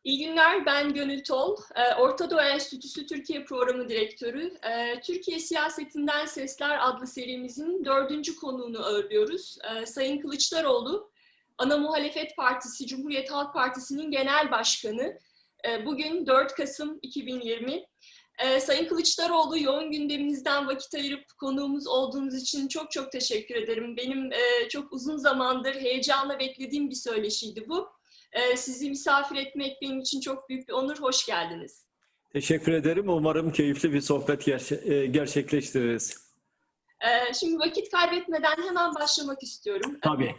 İyi günler, ben Gönül Tol. Orta Doğu Enstitüsü Türkiye Programı Direktörü. Türkiye Siyasetinden Sesler adlı serimizin 4. konuğunu ağırlıyoruz. Sayın Kılıçdaroğlu, ana muhalefet partisi Cumhuriyet Halk Partisi'nin genel başkanı. Bugün 4 Kasım 2020. Sayın Kılıçdaroğlu, yoğun gündeminizden vakit ayırıp konuğumuz olduğunuz için çok teşekkür ederim. Benim çok uzun zamandır heyecanla beklediğim bir söyleşiydi bu. Sizi misafir etmek benim için çok büyük bir onur. Hoş geldiniz. Teşekkür ederim. Umarım keyifli bir sohbet gerçekleştiririz. Şimdi vakit kaybetmeden hemen başlamak istiyorum. Tabii.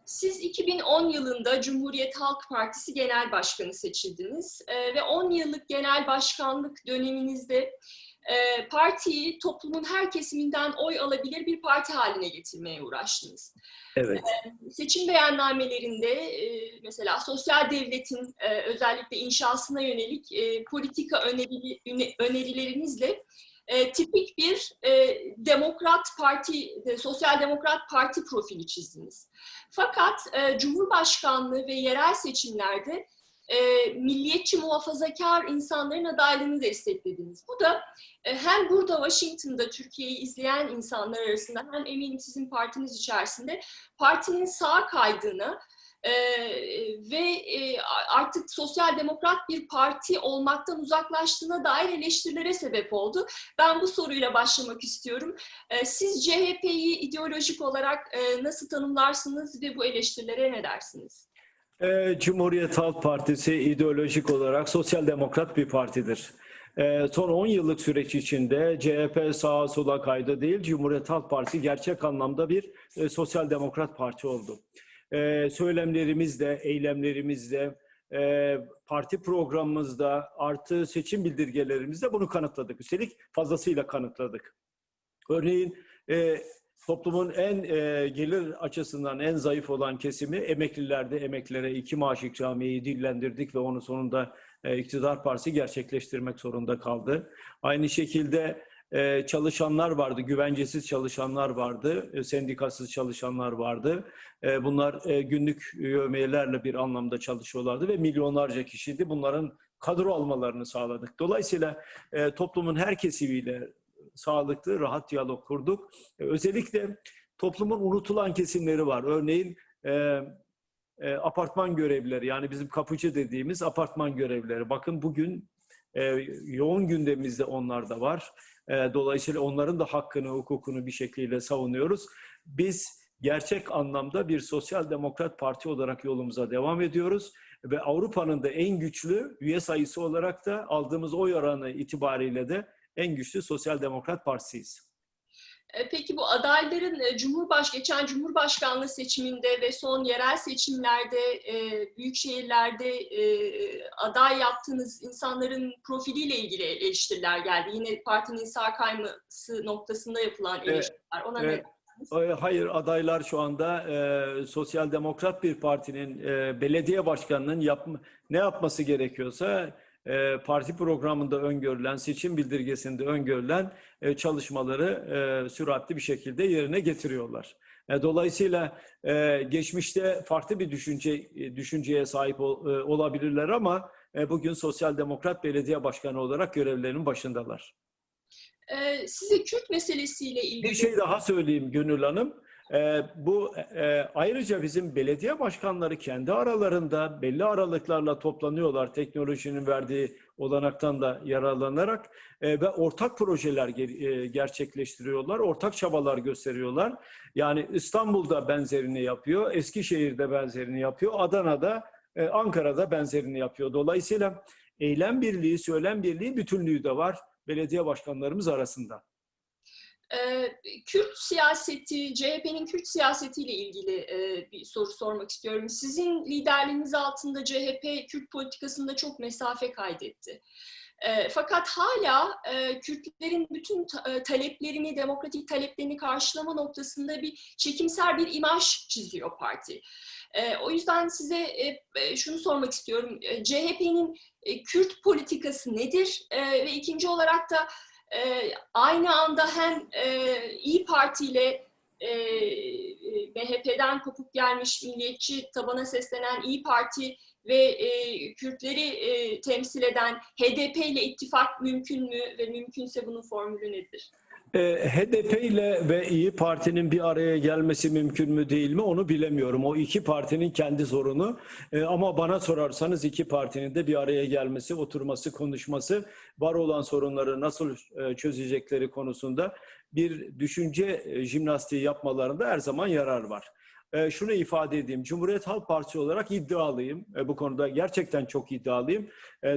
Siz 2010 yılında Cumhuriyet Halk Partisi Genel Başkanı seçildiniz ve 10 yıllık genel başkanlık döneminizde partiyi toplumun her kesiminden oy alabilir bir parti haline getirmeye uğraştınız. Evet. Seçim beyannamelerinde mesela sosyal devletin özellikle inşasına yönelik politika önerilerinizle tipik bir demokrat parti, sosyal demokrat parti profili çizdiniz. Fakat Cumhurbaşkanlığı ve yerel seçimlerde milliyetçi muhafazakar insanların adaylığını desteklediniz. Bu da hem burada Washington'da Türkiye'yi izleyen insanlar arasında hem eminim sizin partiniz içerisinde partinin sağa kaydığına ve artık sosyal demokrat bir parti olmaktan uzaklaştığına dair eleştirilere sebep oldu. Ben bu soruyla başlamak istiyorum. Siz CHP'yi ideolojik olarak nasıl tanımlarsınız ve bu eleştirilere ne dersiniz? Cumhuriyet Halk Partisi ideolojik olarak sosyal demokrat bir partidir. Son 10 yıllık süreç içinde CHP sağa sola kaydı değil, Cumhuriyet Halk Partisi gerçek anlamda bir sosyal demokrat parti oldu. Söylemlerimizle, eylemlerimizle, parti programımızda artı seçim bildirgelerimizde bunu kanıtladık. Üstelik fazlasıyla kanıtladık. Örneğin toplumun en gelir açısından en zayıf olan kesimi emeklilerde emeklilere 2 maaş ikramiyeyi dillendirdik ve onun sonunda iktidar partisi gerçekleştirmek zorunda kaldı. Aynı şekilde çalışanlar vardı, güvencesiz çalışanlar vardı, sendikasız çalışanlar vardı. Bunlar günlük yevmiyelerle bir anlamda çalışıyorlardı ve milyonlarca kişiydi. Bunların kadro almalarını sağladık. Dolayısıyla toplumun her kesimiyle sağlıklı, rahat diyalog kurduk. Özellikle toplumun unutulan kesimleri var. Örneğin apartman görevlileri, yani bizim kapıcı dediğimiz apartman görevlileri. Bakın bugün yoğun gündemimizde onlar da var. Dolayısıyla onların da hakkını, hukukunu bir şekilde savunuyoruz. Biz gerçek anlamda bir sosyal demokrat parti olarak yolumuza devam ediyoruz. Ve Avrupa'nın da en güçlü üye sayısı olarak da aldığımız oy oranı itibariyle de en güçlü sosyal demokrat partisiyiz. Peki bu adayların geçen Cumhurbaşkanlığı seçiminde ve son yerel seçimlerde büyük şehirlerde aday yaptığınız insanların profiliyle ilgili eleştiriler geldi. Yine partinin sağ kayması noktasında yapılan eleştiriler. Ona ne dersiniz? Hayır, adaylar şu anda sosyal demokrat bir partinin belediye başkanının ne yapması gerekiyorsa parti programında öngörülen, seçim bildirgesinde öngörülen çalışmaları süratli bir şekilde yerine getiriyorlar. Dolayısıyla geçmişte farklı bir düşünceye sahip olabilirler ama bugün sosyal demokrat belediye başkanı olarak görevlerinin başındalar. Size Kürt meselesiyle ilgili... Bir şey daha söyleyeyim Gönül Hanım. Ayrıca bizim belediye başkanları kendi aralarında belli aralıklarla toplanıyorlar, teknolojinin verdiği olanaktan da yararlanarak ve ortak projeler gerçekleştiriyorlar, ortak çabalar gösteriyorlar. Yani İstanbul'da benzerini yapıyor, Eskişehir'de benzerini yapıyor, Adana'da, Ankara'da benzerini yapıyor. Dolayısıyla eylem birliği, söylem birliği, bütünlüğü de var belediye başkanlarımız arasında. Kürt siyaseti, CHP'nin Kürt siyasetiyle ilgili bir soru sormak istiyorum. Sizin liderliğiniz altında CHP Kürt politikasında çok mesafe kaydetti. Fakat hala Kürtlerin bütün taleplerini, demokratik taleplerini karşılama noktasında bir çekimser bir imaj çiziyor parti. O yüzden size şunu sormak istiyorum. CHP'nin Kürt politikası nedir? Ve ikinci olarak da aynı anda hem İYİ Parti ile MHP'den kopuk gelmiş milliyetçi tabana seslenen İYİ Parti ve Kürtleri temsil eden HDP ile ittifak mümkün mü ve mümkünse bunun formülü nedir? HDP ile ve İYİ Parti'nin bir araya gelmesi mümkün mü değil mi onu bilemiyorum. O iki partinin kendi sorunu. Ama bana sorarsanız iki partinin de bir araya gelmesi, oturması, konuşması, var olan sorunları nasıl çözecekleri konusunda bir düşünce jimnastiği yapmalarında her zaman yarar var. Şunu ifade edeyim, Cumhuriyet Halk Partisi olarak iddialıyım. Bu konuda gerçekten çok iddialıyım.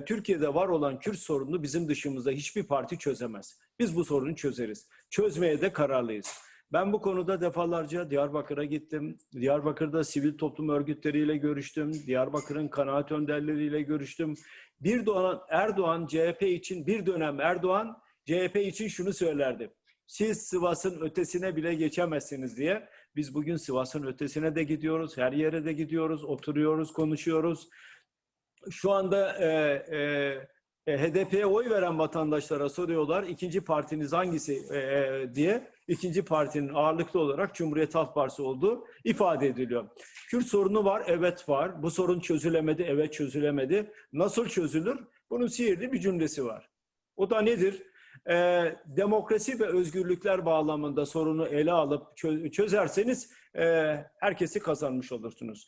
Türkiye'de var olan Kürt sorununu bizim dışımızda hiçbir parti çözemez. Biz bu sorunu çözeriz. Çözmeye de kararlıyız. Ben bu konuda defalarca Diyarbakır'a gittim. Diyarbakır'da sivil toplum örgütleriyle görüştüm. Diyarbakır'ın kanaat önderleriyle görüştüm. Bir dönem Erdoğan CHP için CHP için şunu söylerdi. Siz Sivas'ın ötesine bile geçemezsiniz diye. Biz bugün Sivas'ın ötesine de gidiyoruz. Her yere de gidiyoruz. Oturuyoruz, konuşuyoruz. Şu anda HDP'ye oy veren vatandaşlara soruyorlar. İkinci partiniz hangisi diye. İkinci partinin ağırlıklı olarak Cumhuriyet Halk Partisi olduğu ifade ediliyor. Kürt sorunu var. Evet var. Bu sorun çözülemedi. Evet çözülemedi. Nasıl çözülür? Bunun sihirli bir cümlesi var. O da nedir? Demokrasi ve özgürlükler bağlamında sorunu ele alıp çözerseniz herkesi kazanmış olursunuz.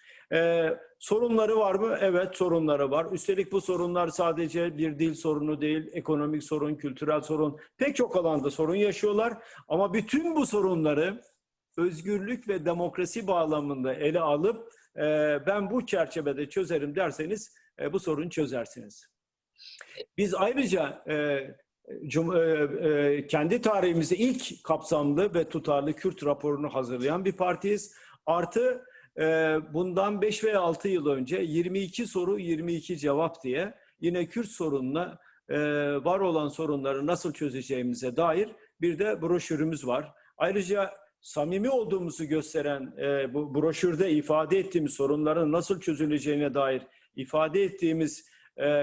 Sorunları var mı? Evet, sorunları var. Üstelik bu sorunlar sadece bir dil sorunu değil, ekonomik sorun, kültürel sorun, pek çok alanda sorun yaşıyorlar. Ama bütün bu sorunları özgürlük ve demokrasi bağlamında ele alıp ben bu çerçevede çözerim derseniz bu sorunu çözersiniz. Biz ayrıca kendi tarihimizde ilk kapsamlı ve tutarlı Kürt raporunu hazırlayan bir partiyiz. Artı bundan 5 veya 6 yıl önce 22 soru 22 cevap diye yine Kürt sorununa var olan sorunları nasıl çözeceğimize dair bir de broşürümüz var. Ayrıca samimi olduğumuzu gösteren bu broşürde ifade ettiğimiz sorunların nasıl çözüleceğine dair ifade ettiğimiz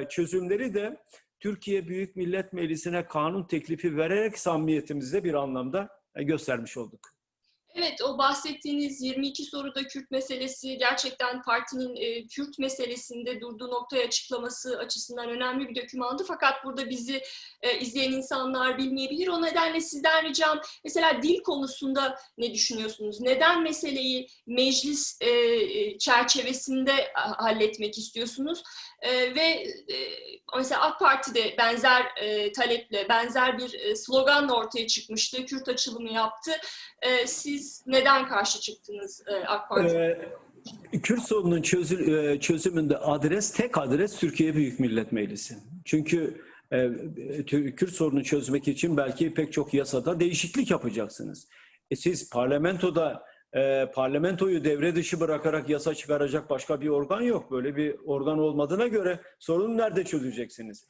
çözümleri de Türkiye Büyük Millet Meclisi'ne kanun teklifi vererek samimiyetimizde bir anlamda göstermiş olduk. Evet, o bahsettiğiniz 22 soruda Kürt meselesi gerçekten partinin Kürt meselesinde durduğu noktayı açıklaması açısından önemli bir dokümandı. Fakat burada bizi izleyen insanlar bilmeyebilir. O nedenle sizden ricam, mesela dil konusunda ne düşünüyorsunuz? Neden meseleyi meclis çerçevesinde halletmek istiyorsunuz? Ve mesela AK Parti'de benzer taleple, benzer bir sloganla ortaya çıkmıştı. Kürt açılımı yaptı. Siz neden karşı çıktınız AK Parti? Kürt sorununun çözümünde tek adres Türkiye Büyük Millet Meclisi. Çünkü Kürt sorununu çözmek için belki pek çok yasada değişiklik yapacaksınız. Siz parlamentoyu devre dışı bırakarak yasa çıkaracak başka bir organ yok. Böyle bir organ olmadığına göre sorunu nerede çözeceksiniz?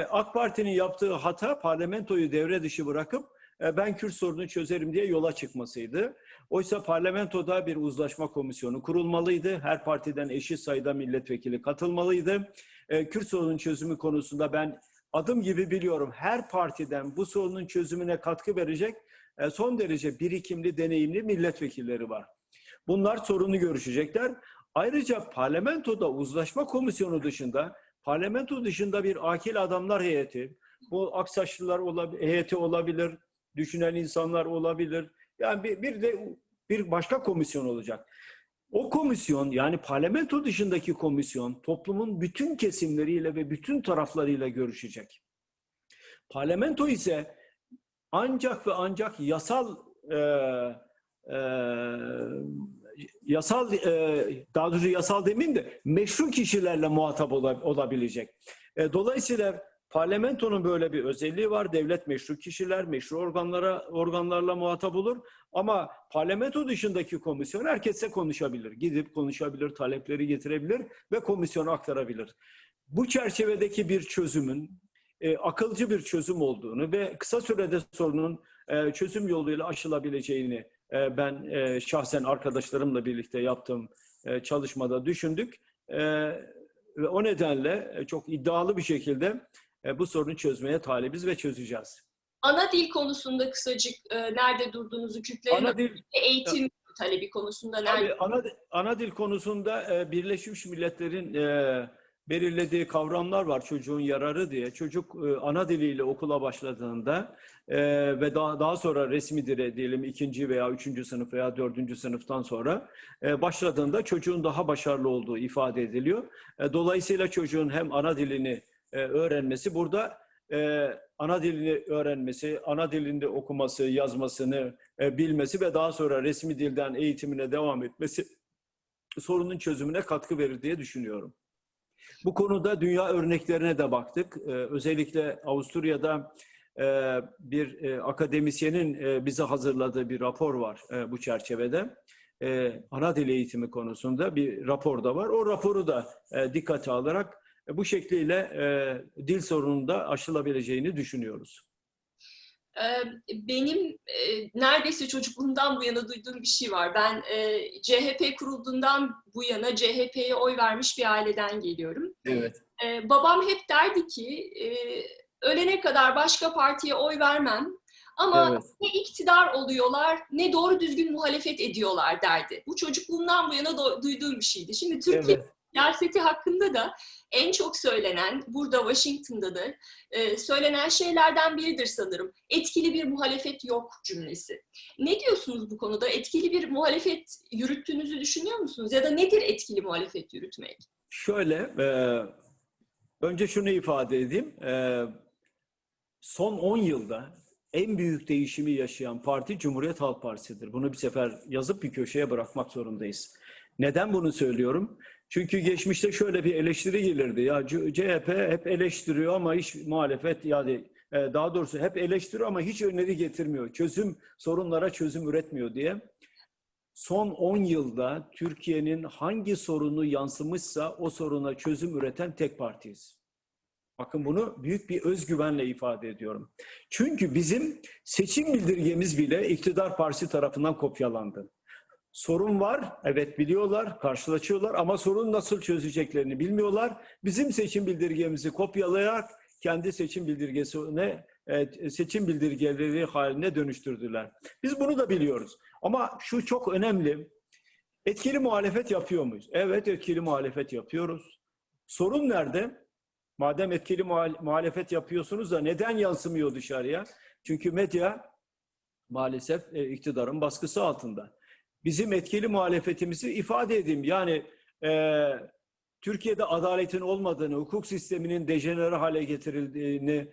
AK Parti'nin yaptığı hata parlamentoyu devre dışı bırakıp ben Kürt sorununu çözerim diye yola çıkmasıydı. Oysa parlamentoda bir uzlaşma komisyonu kurulmalıydı. Her partiden eşit sayıda milletvekili katılmalıydı. Kürt sorunun çözümü konusunda ben adım gibi biliyorum her partiden bu sorunun çözümüne katkı verecek son derece birikimli, deneyimli milletvekilleri var. Bunlar sorunu görüşecekler. Ayrıca parlamentoda uzlaşma komisyonu dışında, parlamento dışında bir akil adamlar heyeti, bu Aksaçlılar heyeti olabilir, düşünen insanlar olabilir. Yani bir başka komisyon olacak. O komisyon, yani parlamento dışındaki komisyon toplumun bütün kesimleriyle ve bütün taraflarıyla görüşecek. Parlamento ise ancak ve ancak daha doğrusu yasal demeyeyim de meşru kişilerle muhatap olabilecek. Dolayısıyla parlamentonun böyle bir özelliği var. Devlet meşru kişiler, meşru organlarla muhatap olur. Ama parlamento dışındaki komisyon herkesle konuşabilir. Gidip konuşabilir, talepleri getirebilir ve komisyona aktarabilir. Bu çerçevedeki bir çözümün akılcı bir çözüm olduğunu ve kısa sürede sorunun çözüm yoluyla aşılabileceğini ben şahsen arkadaşlarımla birlikte yaptığım çalışmada düşündük. Ve o nedenle çok iddialı bir şekilde bu sorunu çözmeye talibiz ve çözeceğiz. Ana dil konusunda kısacık nerede durduğunuzu, Kürtlerin Ana dil, eğitim talebi konusunda nerede? tabii ana dil konusunda Birleşmiş Milletler'in belirlediği kavramlar var çocuğun yararı diye. Çocuk ana diliyle okula başladığında ve daha sonra resmi dile diyelim 2. veya 3. sınıf veya 4. sınıftan sonra başladığında çocuğun daha başarılı olduğu ifade ediliyor. Dolayısıyla çocuğun hem ana dilini öğrenmesi burada ana dilini öğrenmesi, ana dilinde okuması, yazmasını bilmesi ve daha sonra resmi dilden eğitimine devam etmesi sorunun çözümüne katkı verir diye düşünüyorum. Bu konuda dünya örneklerine de baktık. Özellikle Avusturya'da bir akademisyenin bize hazırladığı bir rapor var bu çerçevede. Ana dil eğitimi konusunda bir rapor da var. O raporu da dikkate alarak bu şekliyle dil sorununu da aşılabileceğini düşünüyoruz. Benim neredeyse çocukluğumdan bu yana duyduğum bir şey var. Ben CHP kurulduğundan bu yana CHP'ye oy vermiş bir aileden geliyorum. Evet. Babam hep derdi ki ölene kadar başka partiye oy vermem ama Evet. ne iktidar oluyorlar ne doğru düzgün muhalefet ediyorlar derdi. Bu çocukluğumdan bu yana duyduğum bir şeydi. Şimdi Türkiye siyaseti hakkında da en çok söylenen, burada Washington'da da söylenen şeylerden biridir sanırım. Etkili bir muhalefet yok cümlesi. Ne diyorsunuz bu konuda? Etkili bir muhalefet yürüttüğünüzü düşünüyor musunuz? Ya da nedir etkili muhalefet yürütmek? Şöyle, önce şunu ifade edeyim. Son 10 yılda en büyük değişimi yaşayan parti Cumhuriyet Halk Partisi'dir. Bunu bir sefer yazıp bir köşeye bırakmak zorundayız. Neden bunu söylüyorum? Çünkü geçmişte şöyle bir eleştiri gelirdi. Ya CHP hep eleştiriyor ama hiç muhalefet, yani daha doğrusu hep eleştiriyor ama hiç öneri getirmiyor. Sorunlara çözüm üretmiyor diye. Son 10 yılda Türkiye'nin hangi sorunu yansımışsa o soruna çözüm üreten tek partiyiz. Bakın bunu büyük bir özgüvenle ifade ediyorum. Çünkü bizim seçim bildirgemiz bile iktidar partisi tarafından kopyalandı. Sorun var, evet biliyorlar, karşılaşıyorlar ama sorunu nasıl çözeceklerini bilmiyorlar. Bizim seçim bildirgemizi kopyalayarak kendi seçim bildirgeleri haline dönüştürdüler. Biz bunu da biliyoruz. Ama şu çok önemli. Etkili muhalefet yapıyor muyuz? Evet, etkili muhalefet yapıyoruz. Sorun nerede? Madem etkili muhalefet yapıyorsunuz da neden yansımıyor dışarıya? Çünkü medya maalesef iktidarın baskısı altında. Bizim etkili muhalefetimizi ifade edeyim. Yani Türkiye'de adaletin olmadığını, hukuk sisteminin dejenere hale getirildiğini,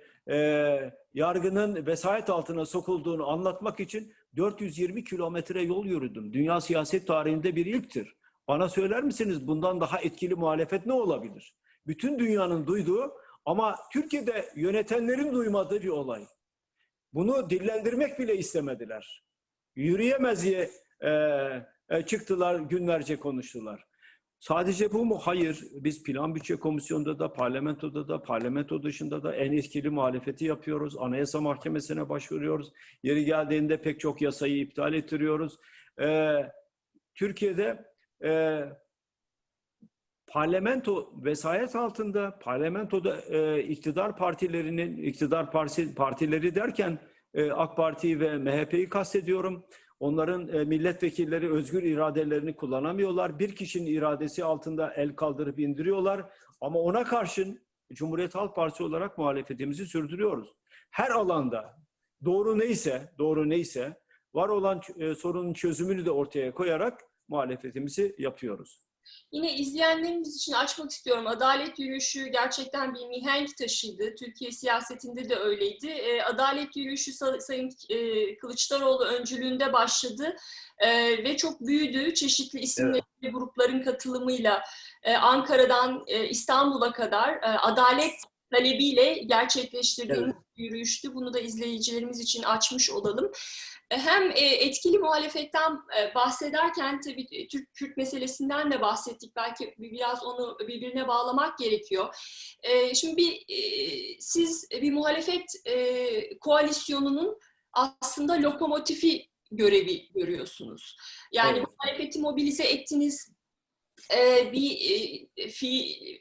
yargının vesayet altına sokulduğunu anlatmak için 420 kilometre yol yürüdüm. Dünya siyaset tarihinde bir ilktir. Bana söyler misiniz bundan daha etkili muhalefet ne olabilir? Bütün dünyanın duyduğu ama Türkiye'de yönetenlerin duymadığı bir olay. Bunu dillendirmek bile istemediler. Yürüyemez diye çıktılar, günlerce konuştular. Sadece bu mu? Hayır. Biz Plan Bütçe Komisyonu'nda da, parlamentoda da, parlamento dışında da en etkili muhalefeti yapıyoruz. Anayasa Mahkemesi'ne başvuruyoruz. Yeri geldiğinde pek çok yasayı iptal ettiriyoruz. Türkiye'de parlamento vesayet altında, parlamentoda iktidar partileri derken AK Parti ve MHP'yi kastediyorum. Onların milletvekilleri özgür iradelerini kullanamıyorlar. Bir kişinin iradesi altında el kaldırıp indiriyorlar. Ama ona karşın Cumhuriyet Halk Partisi olarak muhalefetimizi sürdürüyoruz. Her alanda doğru neyse var olan sorunun çözümünü de ortaya koyarak muhalefetimizi yapıyoruz. Yine izleyenlerimiz için açmak istiyorum. Adalet yürüyüşü gerçekten bir mihenk taşıydı. Türkiye siyasetinde de öyleydi. Adalet yürüyüşü Sayın Kılıçdaroğlu öncülüğünde başladı ve çok büyüdü. Çeşitli isimli grupların katılımıyla Ankara'dan İstanbul'a kadar adalet talebiyle gerçekleştirdiğimiz yürüyüştü. Bunu da izleyicilerimiz için açmış olalım. Hem etkili muhalefetten bahsederken tabii Türk-Kürt meselesinden de bahsettik. Belki biraz onu birbirine bağlamak gerekiyor. Şimdi siz bir muhalefet koalisyonunun aslında lokomotifi görevi görüyorsunuz. Yani muhalefeti mobilize ettiniz. Bir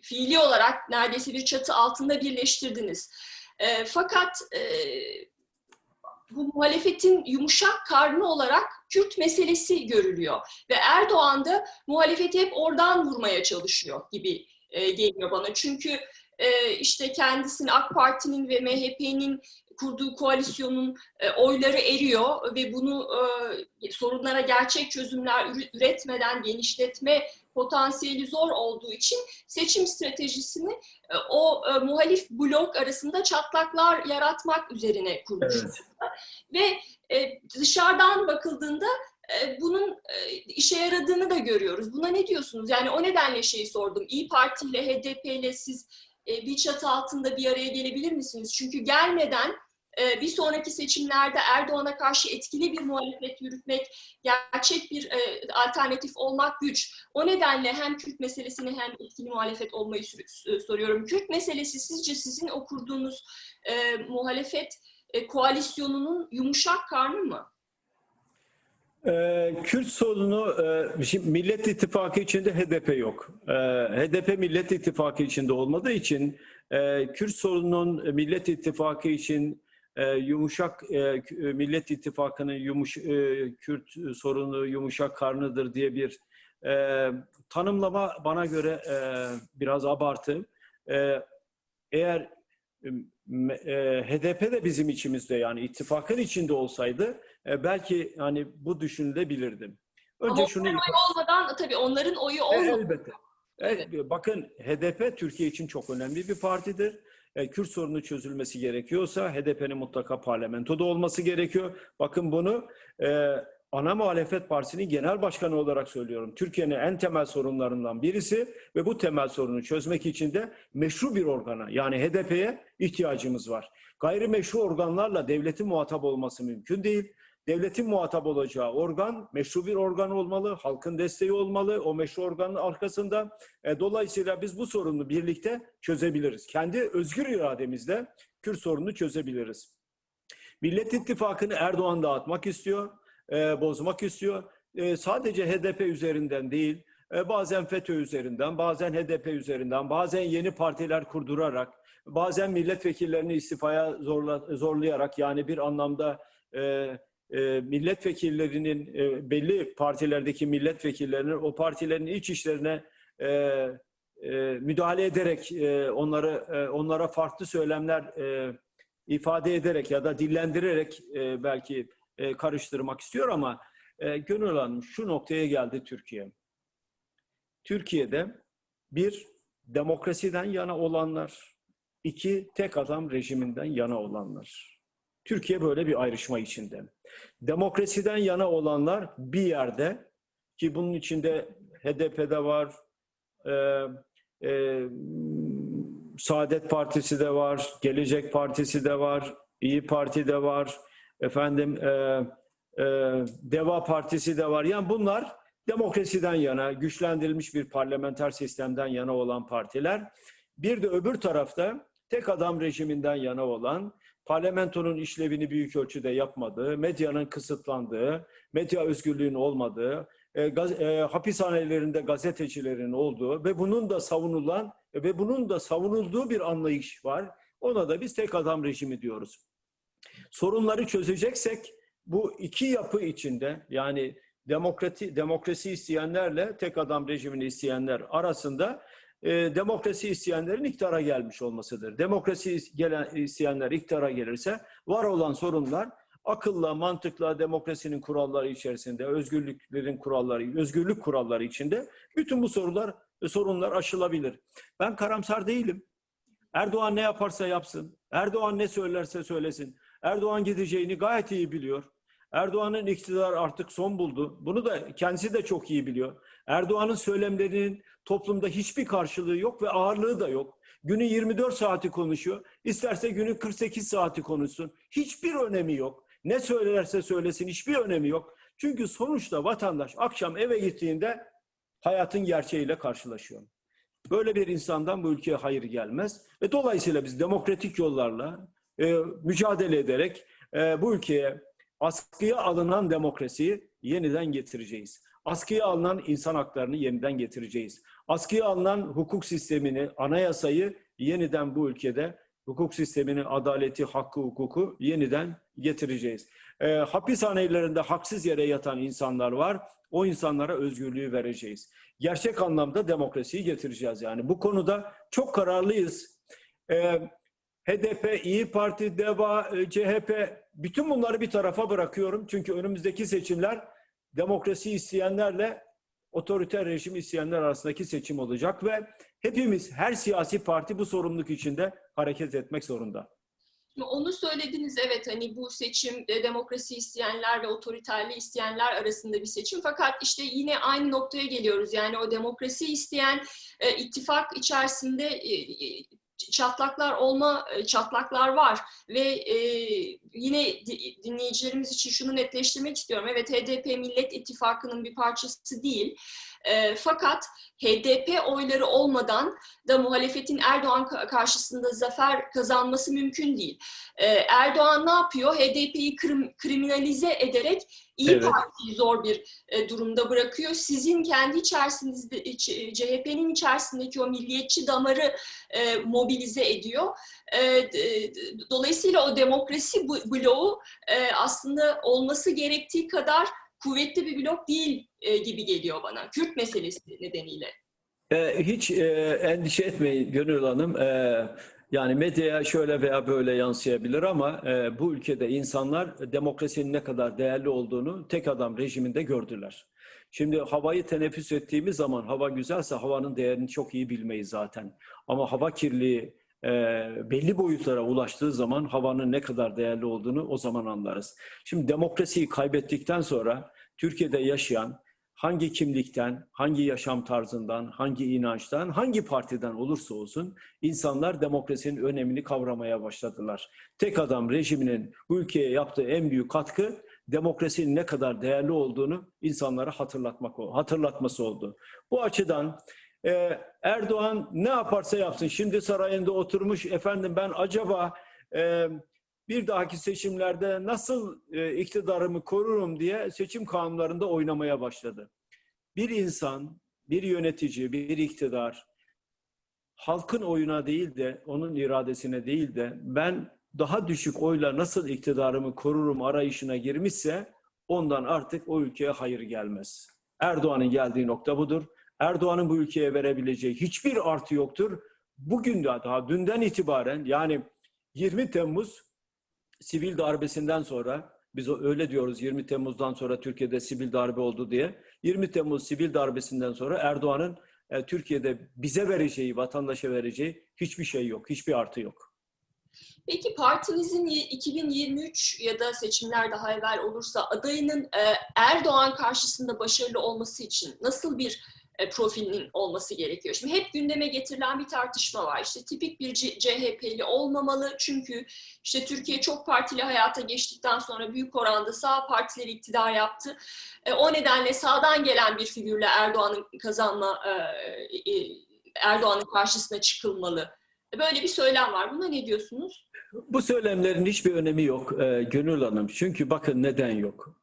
fiili olarak neredeyse bir çatı altında birleştirdiniz. Fakat bu muhalefetin yumuşak karnı olarak Kürt meselesi görülüyor. Ve Erdoğan da muhalefeti hep oradan vurmaya çalışıyor gibi geliyor bana. Çünkü işte kendisini AK Parti'nin ve MHP'nin kurduğu koalisyonun oyları eriyor ve bunu sorunlara gerçek çözümler üretmeden genişletme potansiyeli zor olduğu için seçim stratejisini o muhalif blok arasında çatlaklar yaratmak üzerine kurmuş. Evet. Ve dışarıdan bakıldığında bunun işe yaradığını da görüyoruz. Buna ne diyorsunuz? Yani o nedenle şeyi sordum. İYİ Parti ile HDP ile siz bir çatı altında bir araya gelebilir misiniz? Çünkü gelmeden bir sonraki seçimlerde Erdoğan'a karşı etkili bir muhalefet yürütmek, gerçek bir alternatif olmak güç. O nedenle hem Kürt meselesini hem etkili muhalefet olmayı soruyorum. Kürt meselesi sizce sizin o kurduğunuz muhalefet koalisyonunun yumuşak karnı mı? Kürt sorunu, şimdi Millet İttifakı içinde HDP yok. HDP Millet İttifakı içinde olmadığı için Kürt sorununun Millet İttifakı için yumuşak, Millet İttifakı'nın Kürt sorunu yumuşak karnıdır diye bir tanımlama bana göre biraz abartı. Eğer HDP de bizim içimizde, yani ittifakın içinde olsaydı belki hani bu düşünülebilirdi. Önce ama şunu onların oyu olmadan, tabii onların oyu olmadan. elbette. Evet. Bakın, HDP Türkiye için çok önemli bir partidir. Kürt sorunu çözülmesi gerekiyorsa HDP'nin mutlaka parlamentoda olması gerekiyor. Bakın bunu ana muhalefet partisinin genel başkanı olarak söylüyorum. Türkiye'nin en temel sorunlarından birisi ve bu temel sorunu çözmek için de meşru bir organa, yani HDP'ye ihtiyacımız var. Gayrimeşru organlarla devletin muhatap olması mümkün değil. Devletin muhatap olacağı organ meşru bir organ olmalı, halkın desteği olmalı o meşru organın arkasında. Dolayısıyla biz bu sorunu birlikte çözebiliriz. Kendi özgür irademizle Kürt sorununu çözebiliriz. Millet İttifakı'nı Erdoğan dağıtmak istiyor, bozmak istiyor. Sadece HDP üzerinden değil, bazen FETÖ üzerinden, bazen HDP üzerinden, bazen yeni partiler kurdurarak, bazen milletvekillerini istifaya zorlayarak, yani bir anlamda milletvekillerinin, belli partilerdeki milletvekillerinin o partilerin iç işlerine müdahale ederek, onlara farklı söylemler ifade ederek ya da dillendirerek belki karıştırmak istiyor ama Gönül Hanım, şu noktaya geldi Türkiye. Türkiye'de bir, demokrasiden yana olanlar, iki, tek adam rejiminden yana olanlar. Türkiye böyle bir ayrışma içinde. Demokrasiden yana olanlar bir yerde, ki bunun içinde HDP'de var, Saadet Partisi de var, Gelecek Partisi de var, İYİ Parti de var, Deva Partisi de var. Yani bunlar demokrasiden yana, güçlendirilmiş bir parlamenter sistemden yana olan partiler. Bir de öbür tarafta tek adam rejiminden yana olan, parlamentonun işlevini büyük ölçüde yapmadığı, medyanın kısıtlandığı, medya özgürlüğünün olmadığı, hapishanelerinde gazetecilerin olduğu ve bunun da savunulduğu bir anlayış var. Ona da biz tek adam rejimi diyoruz. Sorunları çözeceksek bu iki yapı içinde, yani demokrasi isteyenlerle tek adam rejimini isteyenler arasında demokrasi isteyenlerin iktidara gelmiş olmasıdır. Demokrasi isteyenler iktidara gelirse var olan sorunlar akılla, mantıkla, demokrasinin kuralları içerisinde, özgürlük kuralları içinde bütün bu sorunlar aşılabilir. Ben karamsar değilim. Erdoğan ne yaparsa yapsın, Erdoğan ne söylerse söylesin, Erdoğan gideceğini gayet iyi biliyor. Erdoğan'ın iktidarı artık son buldu. Bunu da kendisi de çok iyi biliyor. Erdoğan'ın söylemlerinin toplumda hiçbir karşılığı yok ve ağırlığı da yok. Günün 24 saati konuşuyor. İsterse günün 48 saati konuşsun. Hiçbir önemi yok. Ne söylerse söylesin hiçbir önemi yok. Çünkü sonuçta vatandaş akşam eve gittiğinde hayatın gerçeğiyle karşılaşıyor. Böyle bir insandan bu ülkeye hayır gelmez. Ve dolayısıyla biz demokratik yollarla mücadele ederek bu ülkeye askıya alınan demokrasiyi yeniden getireceğiz. Askıya alınan insan haklarını yeniden getireceğiz. Askıya alınan hukuk sistemini, anayasayı yeniden bu ülkede hukuk sistemini, adaleti, hakkı, hukuku yeniden getireceğiz. Hapishanelerinde haksız yere yatan insanlar var. O insanlara özgürlüğü vereceğiz. Gerçek anlamda demokrasiyi getireceğiz yani. Bu konuda çok kararlıyız. HDP, İyi Parti, DEVA, CHP, bütün bunları bir tarafa bırakıyorum. Çünkü önümüzdeki seçimler demokrasi isteyenlerle otoriter rejim isteyenler arasındaki seçim olacak ve hepimiz, her siyasi parti bu sorumluluk içinde hareket etmek zorunda. Onu söylediniz, evet, hani bu seçim demokrasi isteyenler ve otoriterliği isteyenler arasında bir seçim. Fakat işte yine aynı noktaya geliyoruz. Yani o demokrasi isteyen ittifak içerisinde çatlaklar var ve yine dinleyicilerimiz için şunu netleştirmek istiyorum. Evet, HDP Millet İttifakı'nın bir parçası değil. Fakat HDP oyları olmadan da muhalefetin Erdoğan karşısında zafer kazanması mümkün değil. Erdoğan ne yapıyor? HDP'yi kriminalize ederek İyi Parti'yi zor bir durumda bırakıyor. Sizin kendi içerisinizde, CHP'nin içerisindeki o milliyetçi damarı mobilize ediyor. Dolayısıyla o demokrasi bloğu aslında olması gerektiği kadar kuvvetli bir blok değil gibi geliyor bana. Kürt meselesi nedeniyle. Hiç endişe etmeyin Gönül Hanım. Yani medyaya şöyle veya böyle yansıyabilir ama bu ülkede insanlar demokrasinin ne kadar değerli olduğunu tek adam rejiminde gördüler. Şimdi havayı teneffüs ettiğimiz zaman hava güzelse havanın değerini çok iyi bilmeyiz zaten. Ama hava kirliliği belli boyutlara ulaştığı zaman havanın ne kadar değerli olduğunu o zaman anlarız. Şimdi demokrasiyi kaybettikten sonra Türkiye'de yaşayan hangi kimlikten, hangi yaşam tarzından, hangi inançtan, hangi partiden olursa olsun insanlar demokrasinin önemini kavramaya başladılar. Tek adam rejiminin bu ülkeye yaptığı en büyük katkı demokrasinin ne kadar değerli olduğunu insanlara hatırlatması oldu. Bu açıdan Erdoğan ne yaparsa yapsın, şimdi sarayında oturmuş, efendim ben acaba bir dahaki seçimlerde nasıl iktidarımı korurum diye seçim kanunlarında oynamaya başladı. Bir insan, bir yönetici, bir iktidar halkın oyuna değil de onun iradesine değil de ben daha düşük oyla nasıl iktidarımı korurum arayışına girmişse ondan artık o ülkeye hayır gelmez. Erdoğan'ın geldiği nokta budur. Erdoğan'ın bu ülkeye verebileceği hiçbir artı yoktur. Bugün de daha dünden itibaren yani 20 Temmuz sivil darbesinden sonra, biz öyle diyoruz 20 Temmuz'dan sonra Türkiye'de sivil darbe oldu diye. 20 Temmuz sivil darbesinden sonra Erdoğan'ın Türkiye'de bize vereceği, vatandaşa vereceği hiçbir şey yok, hiçbir artı yok. Peki partinizin 2023 ya da seçimler daha evvel olursa adayının Erdoğan karşısında başarılı olması için nasıl bir profilinin olması gerekiyor? Şimdi hep gündeme getirilen bir tartışma var. İşte tipik bir CHP'li olmamalı çünkü işte Türkiye çok partili hayata geçtikten sonra büyük oranda sağ partileri iktidar yaptı. O nedenle sağdan gelen bir figürle Erdoğan'ın karşısına çıkılmalı. Böyle bir söylem var. Buna ne diyorsunuz? Bu söylemlerin hiçbir önemi yok Gönül Hanım. Çünkü bakın neden yok.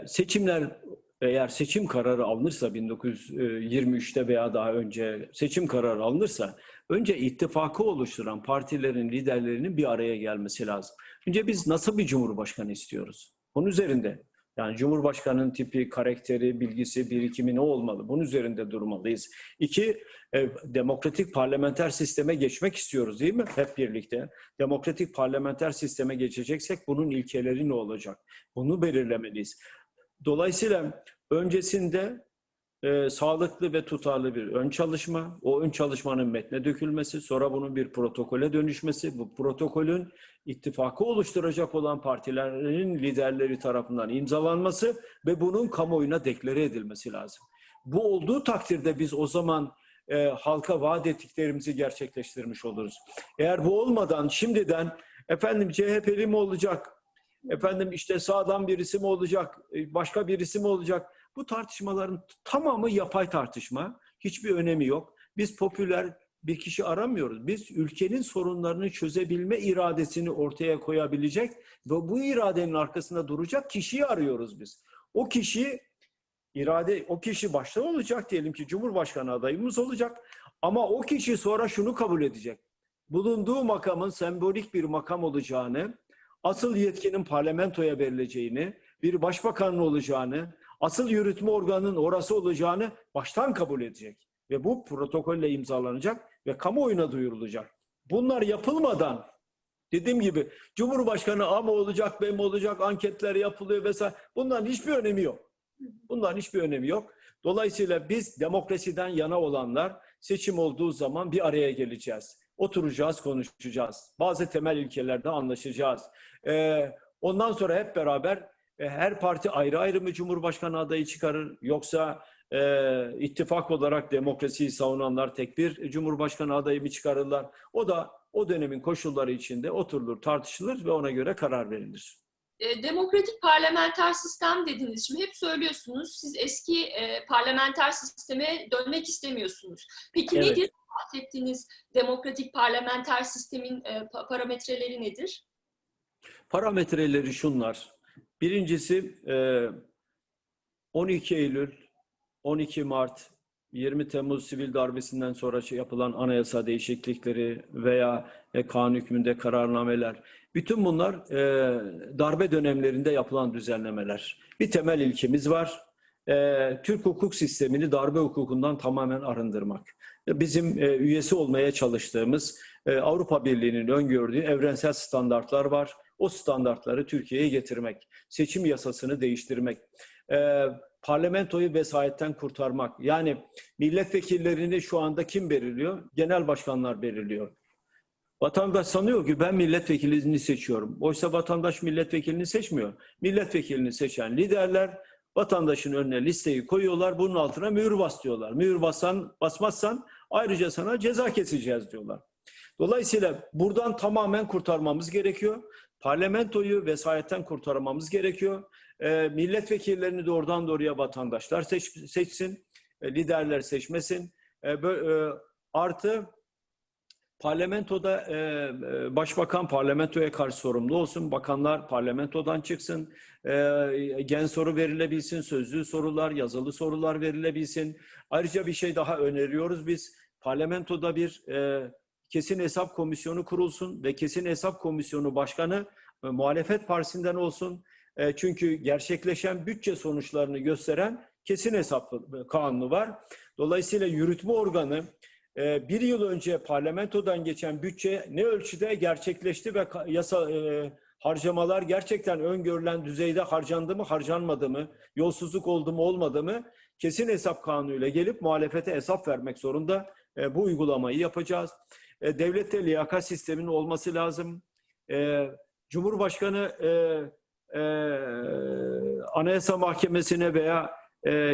Seçimler, eğer seçim kararı alınırsa 1923'te veya daha önce seçim kararı alınırsa önce ittifakı oluşturan partilerin liderlerinin bir araya gelmesi lazım. Önce biz nasıl bir cumhurbaşkanı istiyoruz? Onun üzerinde. Yani Cumhurbaşkanı'nın tipi, karakteri, bilgisi, birikimi ne olmalı? Bunun üzerinde durmalıyız. İki, demokratik parlamenter sisteme geçmek istiyoruz değil mi? Hep birlikte. Demokratik parlamenter sisteme geçeceksek bunun ilkeleri ne olacak? Bunu belirlemeliyiz. Dolayısıyla öncesinde sağlıklı ve tutarlı bir ön çalışma, o ön çalışmanın metne dökülmesi, sonra bunun bir protokole dönüşmesi, bu protokolün ittifakı oluşturacak olan partilerin liderleri tarafından imzalanması ve bunun kamuoyuna deklare edilmesi lazım. Bu olduğu takdirde biz o zaman halka vaat ettiklerimizi gerçekleştirmiş oluruz. Eğer bu olmadan şimdiden efendim CHP'li mi olacak, efendim işte sağdan birisi mi olacak, başka birisi mi olacak? Bu tartışmaların tamamı yapay tartışma. Hiçbir önemi yok. Biz popüler bir kişi aramıyoruz. Biz ülkenin sorunlarını çözebilme iradesini ortaya koyabilecek ve bu iradenin arkasında duracak kişiyi arıyoruz biz. O kişi başta olacak, diyelim ki Cumhurbaşkanı adayımız olacak ama o kişi sonra şunu kabul edecek. bulunduğu makamın sembolik bir makam olacağını, asıl yetkinin parlamentoya verileceğini, bir başbakanın olacağını, asıl yürütme organının orası olacağını baştan kabul edecek. Ve bu protokolle imzalanacak ve kamuoyuna duyurulacak. Bunlar yapılmadan, dediğim gibi Cumhurbaşkanı A mı olacak, B mi olacak, anketler yapılıyor vesaire. Bunların hiçbir önemi yok. Bunların hiçbir önemi yok. Dolayısıyla biz demokrasiden yana olanlar seçim olduğu zaman bir araya geleceğiz. Oturacağız, konuşacağız. Bazı temel ilkelerde anlaşacağız. Ondan sonra hep beraber her parti ayrı ayrı mı Cumhurbaşkanı adayı çıkarır, yoksa ittifak olarak demokrasiyi savunanlar tek bir Cumhurbaşkanı adayı mı çıkarırlar? O da o dönemin koşulları içinde oturulur, tartışılır ve ona göre karar verilir. Demokratik parlamenter sistem dediniz. Şimdi hep söylüyorsunuz, siz eski parlamenter sisteme dönmek istemiyorsunuz. Peki Evet. nedir bahsettiğiniz demokratik parlamenter sistemin parametreleri nedir? Parametreleri şunlar. Birincisi 12 Eylül, 12 Mart, 20 Temmuz sivil darbesinden sonra yapılan anayasa değişiklikleri veya kanun hükmünde kararnameler. Bütün bunlar darbe dönemlerinde yapılan düzenlemeler. Bir temel ilkemiz var. Türk hukuk sistemini darbe hukukundan tamamen arındırmak. Bizim üyesi olmaya çalıştığımız Avrupa Birliği'nin öngördüğü evrensel standartlar var. O standartları Türkiye'ye getirmek, seçim yasasını değiştirmek, parlamentoyu vesayetten kurtarmak. Yani milletvekillerini şu anda kim belirliyor? Genel başkanlar belirliyor. Vatandaş sanıyor ki ben milletvekilini seçiyorum. Oysa vatandaş milletvekilini seçmiyor. Milletvekilini seçen liderler vatandaşın önüne listeyi koyuyorlar. Bunun altına mühür bas diyorlar. Mühür basmazsan ayrıca sana ceza keseceğiz diyorlar. Dolayısıyla buradan tamamen kurtarmamız gerekiyor. Parlamentoyu vesayetten kurtarmamız gerekiyor. Milletvekillerini doğrudan doğruya vatandaşlar seçsin. Liderler seçmesin. Artı parlamentoda başbakan parlamentoya karşı sorumlu olsun. Bakanlar parlamentodan çıksın. Gen soru verilebilsin. Sözlü sorular, yazılı sorular verilebilsin. Ayrıca bir şey daha öneriyoruz biz. Parlamentoda bir kesin hesap komisyonu kurulsun ve kesin hesap komisyonu başkanı muhalefet partisinden olsun. Çünkü gerçekleşen bütçe sonuçlarını gösteren kesin hesap kanunu var. Dolayısıyla yürütme organı bir yıl önce parlamentodan geçen bütçe ne ölçüde gerçekleşti ve harcamalar gerçekten öngörülen düzeyde harcandı mı, harcanmadı mı, yolsuzluk oldu mu, olmadı mı? Kesin hesap kanunuyla gelip muhalefete hesap vermek zorunda. Bu uygulamayı yapacağız. Devlette liyakat sisteminin olması lazım. Cumhurbaşkanı Anayasa Mahkemesi'ne veya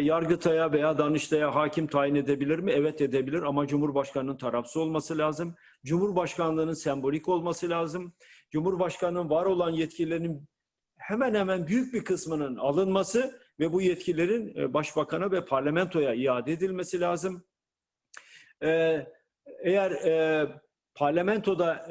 Yargıtay'a veya Danıştay'a hakim tayin edebilir mi? Evet, edebilir ama Cumhurbaşkanı'nın tarafsız olması lazım. Cumhurbaşkanlığının sembolik olması lazım. Cumhurbaşkanı'nın var olan yetkilerinin hemen hemen büyük bir kısmının alınması ve bu yetkilerin başbakana ve parlamentoya iade edilmesi lazım. Eğer parlamentoda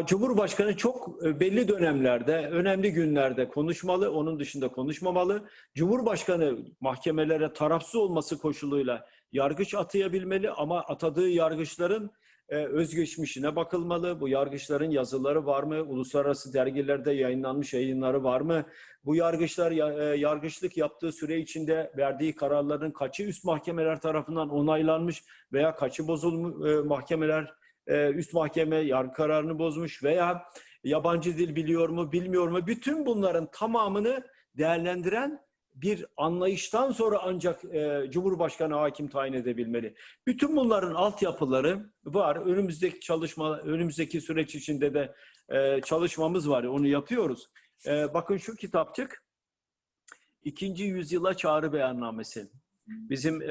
Cumhurbaşkanı çok belli dönemlerde, önemli günlerde konuşmalı, onun dışında konuşmamalı. Cumhurbaşkanı mahkemelere tarafsız olması koşuluyla yargıç atayabilmeli ama atadığı yargıçların özgeçmişine bakılmalı. Bu yargıçların yazıları var mı? Uluslararası dergilerde yayınlanmış yayınları var mı? Bu yargıçlar yargıçlık yaptığı süre içinde verdiği kararların kaçı üst mahkemeler tarafından onaylanmış veya kaçı bozulmuş, mahkemeler üst mahkeme yargı kararını bozmuş veya yabancı dil biliyor mu, bilmiyor mu? Bütün bunların tamamını değerlendiren bir anlayıştan sonra ancak Cumhurbaşkanı hakim tayin edebilmeli. Bütün bunların altyapıları var. Önümüzdeki süreç içinde de çalışmamız var. Onu yapıyoruz. Bakın şu kitapçık 2. Yüzyıla Çağrı Beyannamesi. Bizim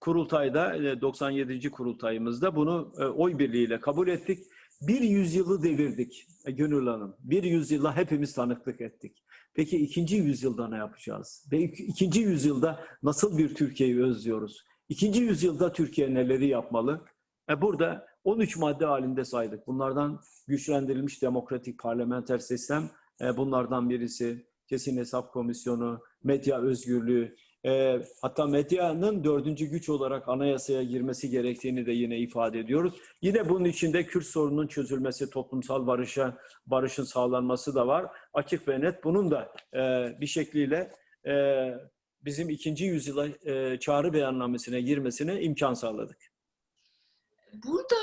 kurultayda 97. kurultayımızda bunu oy birliğiyle kabul ettik. Bir yüzyılı devirdik Gönül Hanım. Bir yüzyıla hepimiz tanıklık ettik. Peki 2. yüzyılda ne yapacağız? Ve 2. yüzyılda nasıl bir Türkiye'yi özlüyoruz? 2. yüzyılda Türkiye neleri yapmalı? Burada 13 madde halinde saydık. Bunlardan güçlendirilmiş demokratik parlamenter sistem bunlardan birisi. Kesin hesap komisyonu, medya özgürlüğü, Hatta medyanın dördüncü güç olarak anayasaya girmesi gerektiğini de yine ifade ediyoruz. Yine bunun içinde Kürt sorununun çözülmesi, toplumsal barışın sağlanması da var. Açık ve net bunun da bir şekliyle bizim ikinci yüzyıla çağrı beyannamesine girmesine imkan sağladık. Burada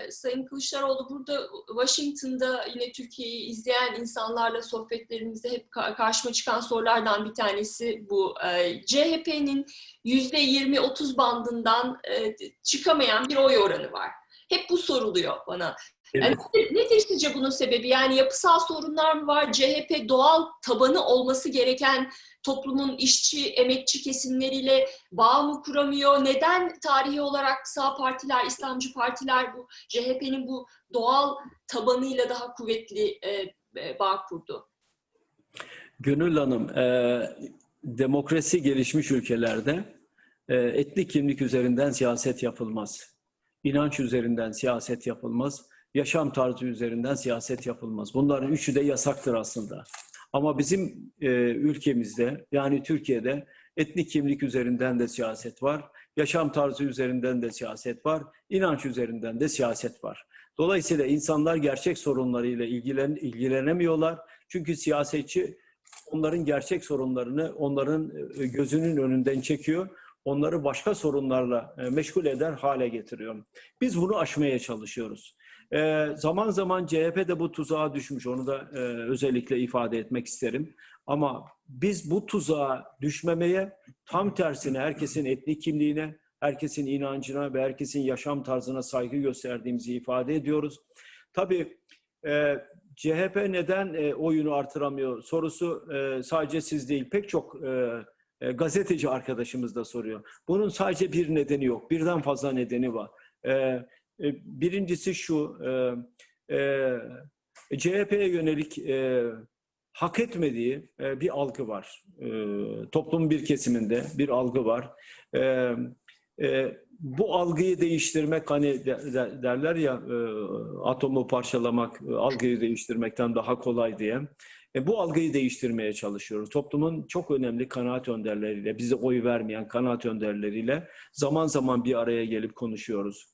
Sayın Kılıçdaroğlu, burada Washington'da yine Türkiye'yi izleyen insanlarla sohbetlerimizde hep karşıma çıkan sorulardan bir tanesi bu. CHP'nin %20-30 bandından çıkamayan bir oy oranı var. Hep bu soruluyor bana. Evet. Nedir sizce bunun sebebi? Yani yapısal sorunlar mı var? CHP doğal tabanı olması gereken toplumun işçi, emekçi kesimleriyle bağ mı kuramıyor? Neden tarihi olarak sağ partiler, İslamcı partiler bu CHP'nin bu doğal tabanıyla daha kuvvetli bağ kurdu? Gönül Hanım, demokrasi gelişmiş ülkelerde etnik kimlik üzerinden siyaset yapılmaz. İnanç üzerinden siyaset yapılmaz. Yaşam tarzı üzerinden siyaset yapılmaz. Bunların üçü de yasaktır aslında. Ama bizim ülkemizde, yani Türkiye'de etnik kimlik üzerinden de siyaset var. Yaşam tarzı üzerinden de siyaset var. İnanç üzerinden de siyaset var. Dolayısıyla insanlar gerçek sorunlarıyla ilgilenemiyorlar. Çünkü siyasetçi onların gerçek sorunlarını onların gözünün önünden çekiyor. Onları başka sorunlarla meşgul eder hale getiriyor. Biz bunu aşmaya çalışıyoruz. Zaman zaman CHP de bu tuzağa düşmüş. Onu da özellikle ifade etmek isterim. Ama biz bu tuzağa düşmemeye, tam tersine herkesin etnik kimliğine, herkesin inancına ve herkesin yaşam tarzına saygı gösterdiğimizi ifade ediyoruz. Tabii CHP neden oyunu artıramıyor sorusu sadece siz değil, pek çok gazeteci arkadaşımız da soruyor. Bunun sadece bir nedeni yok, birden fazla nedeni var. Birincisi şu, CHP'ye yönelik hak etmediği bir algı var. Toplumun bir kesiminde bir algı var. Bu algıyı değiştirmek, hani derler ya, atomu parçalamak algıyı değiştirmekten daha kolay diye. Bu algıyı değiştirmeye çalışıyoruz. Toplumun çok önemli kanaat önderleriyle, bize oy vermeyen kanaat önderleriyle zaman zaman bir araya gelip konuşuyoruz.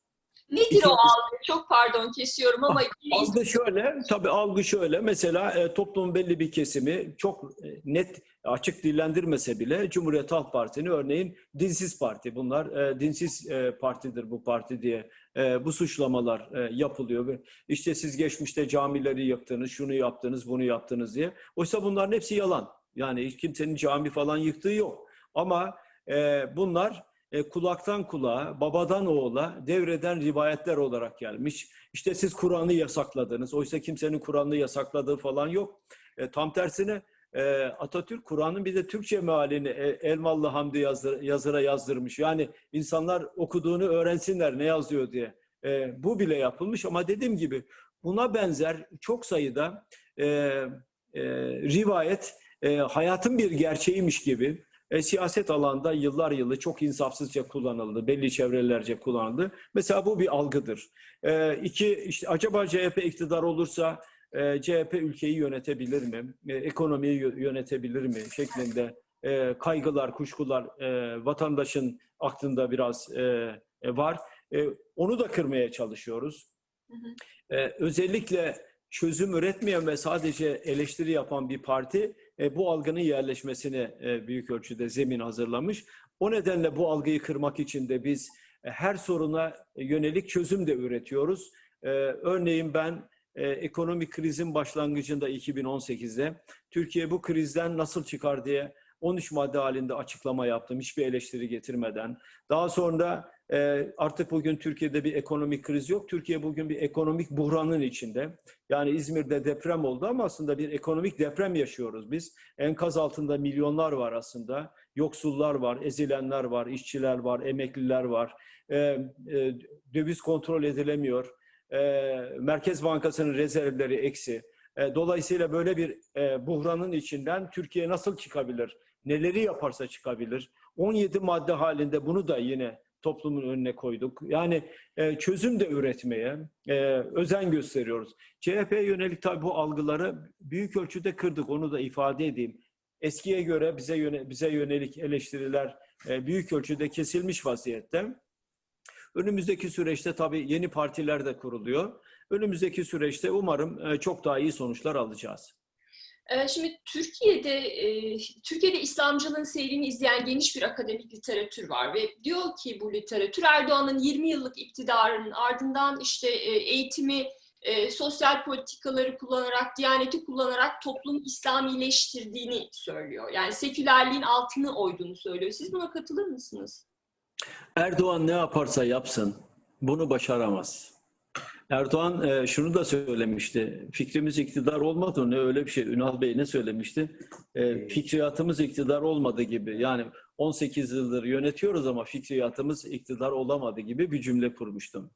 Nedir o algı? Çok pardon, kesiyorum ama... Algı şöyle, tabii algı şöyle. Mesela toplumun belli bir kesimi çok net, açık dillendirmese bile Cumhuriyet Halk Partisi'ni örneğin dinsiz parti. Bunlar dinsiz partidir bu parti diye bu suçlamalar yapılıyor. İşte siz geçmişte camileri yıktınız, şunu yaptınız, bunu yaptınız diye. Oysa bunların hepsi yalan. Yani hiç kimsenin cami falan yıktığı yok. Ama bunlar kulaktan kulağa, babadan oğula devreden rivayetler olarak gelmiş. İşte siz Kur'an'ı yasakladınız. Oysa kimsenin Kur'an'ı yasakladığı falan yok. Tam tersine Atatürk Kur'an'ın bir de Türkçe mealini Elmalı Hamdi yazıra yazdırmış. Yani insanlar okuduğunu öğrensinler ne yazıyor diye. Bu bile yapılmış ama dediğim gibi buna benzer çok sayıda rivayet hayatın bir gerçeğiymiş gibi siyaset alanda yıllar yılı çok insafsızca kullanıldı, belli çevrelerce kullanıldı. Mesela bu bir algıdır. İşte acaba CHP iktidar olursa CHP ülkeyi yönetebilir mi? Ekonomiyi yönetebilir mi? Şeklinde kaygılar, kuşkular vatandaşın aklında biraz var. Onu da kırmaya çalışıyoruz. Özellikle çözüm üretmeyen ve sadece eleştiri yapan bir parti bu algının yerleşmesine büyük ölçüde zemin hazırlamış. O nedenle bu algıyı kırmak için de biz her soruna yönelik çözüm de üretiyoruz. Örneğin ben ekonomik krizin başlangıcında 2018'de Türkiye bu krizden nasıl çıkar diye 13 madde halinde açıklama yaptım hiçbir eleştiri getirmeden. Daha sonra artık bugün Türkiye'de bir ekonomik kriz yok. Türkiye bugün bir ekonomik buhranın içinde. Yani İzmir'de deprem oldu ama aslında bir ekonomik deprem yaşıyoruz biz. Enkaz altında milyonlar var aslında. Yoksullar var, ezilenler var, işçiler var, emekliler var. Döviz kontrol edilemiyor. Merkez Bankası'nın rezervleri eksi. Dolayısıyla böyle bir buhranın içinden Türkiye nasıl çıkabilir? Neleri yaparsa çıkabilir? 17 madde halinde bunu da yine toplumun önüne koyduk. Yani çözüm de üretmeye özen gösteriyoruz. CHP'ye yönelik tabii bu algıları büyük ölçüde kırdık. Onu da ifade edeyim. eskiye göre bize yönelik eleştiriler büyük ölçüde kesilmiş vaziyette. Önümüzdeki süreçte tabii yeni partiler de kuruluyor. Önümüzdeki süreçte umarım çok daha iyi sonuçlar alacağız. Şimdi Türkiye'de İslamcılığın seyrini izleyen geniş bir akademik literatür var ve diyor ki bu literatür Erdoğan'ın 20 yıllık iktidarının ardından işte eğitimi, sosyal politikaları kullanarak, Diyaneti kullanarak toplumu İslamileştirdiğini söylüyor. Yani sekülerliğin altını oyduğunu söylüyor. Siz buna katılır mısınız? Erdoğan ne yaparsa yapsın bunu başaramaz. Erdoğan şunu da söylemişti. Fikrimiz iktidar olmadı. Ne öyle bir şey. Ünal Bey ne söylemişti? Fikriyatımız iktidar olmadı gibi. Yani 18 yıldır yönetiyoruz ama fikriyatımız iktidar olamadı gibi bir cümle kurmuştum.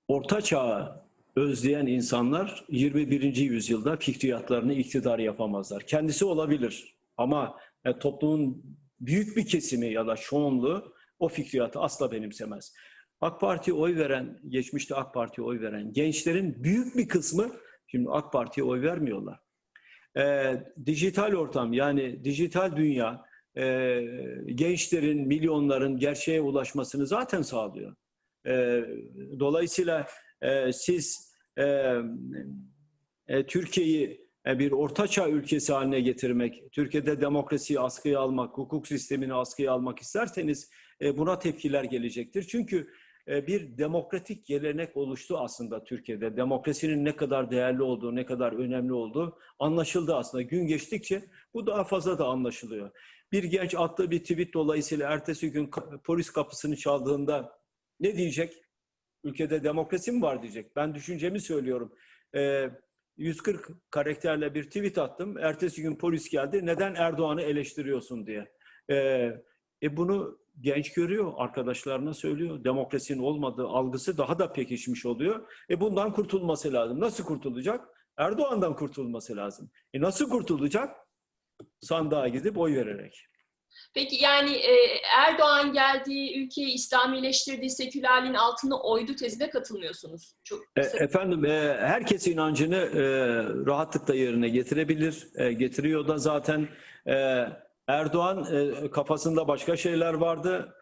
Orta Çağ'ı özleyen insanlar 21. yüzyılda fikriyatlarını iktidar yapamazlar. Kendisi olabilir ama toplumun büyük bir kesimi ya da çoğunluğu o fikriyatı asla benimsemez. AK Parti'ye oy veren, geçmişte AK Parti'ye oy veren gençlerin büyük bir kısmı şimdi AK Parti'ye oy vermiyorlar. Dijital ortam yani dijital dünya gençlerin, milyonların gerçeğe ulaşmasını zaten sağlıyor. Dolayısıyla siz Türkiye'yi bir ortaçağ ülkesi haline getirmek, Türkiye'de demokrasiyi askıya almak, hukuk sistemini askıya almak isterseniz buna tepkiler gelecektir. Çünkü bir demokratik gelenek oluştu aslında Türkiye'de. Demokrasinin ne kadar değerli olduğu, ne kadar önemli olduğu anlaşıldı aslında. Gün geçtikçe bu daha fazla da anlaşılıyor. Bir genç attığı bir tweet dolayısıyla ertesi gün polis kapısını çaldığında ne diyecek? Ülkede demokrasi mi var diyecek. Ben düşüncemi söylüyorum. 140 karakterle bir tweet attım. Ertesi gün polis geldi. Neden Erdoğan'ı eleştiriyorsun diye. Bunu genç görüyor, arkadaşlarına söylüyor. Demokrasinin olmadığı algısı daha da pekişmiş oluyor. Bundan kurtulması lazım. Nasıl kurtulacak? Erdoğan'dan kurtulması lazım. Nasıl kurtulacak? Sandığa gidip oy vererek. Peki yani Erdoğan geldiği, ülkeyi İslamileştirdiği, sekülerliğin altını oydu tezine katılmıyorsunuz. Çok efendim herkes inancını rahatlıkla yerine getirebilir. Getiriyor da zaten Erdoğan kafasında başka şeyler vardı.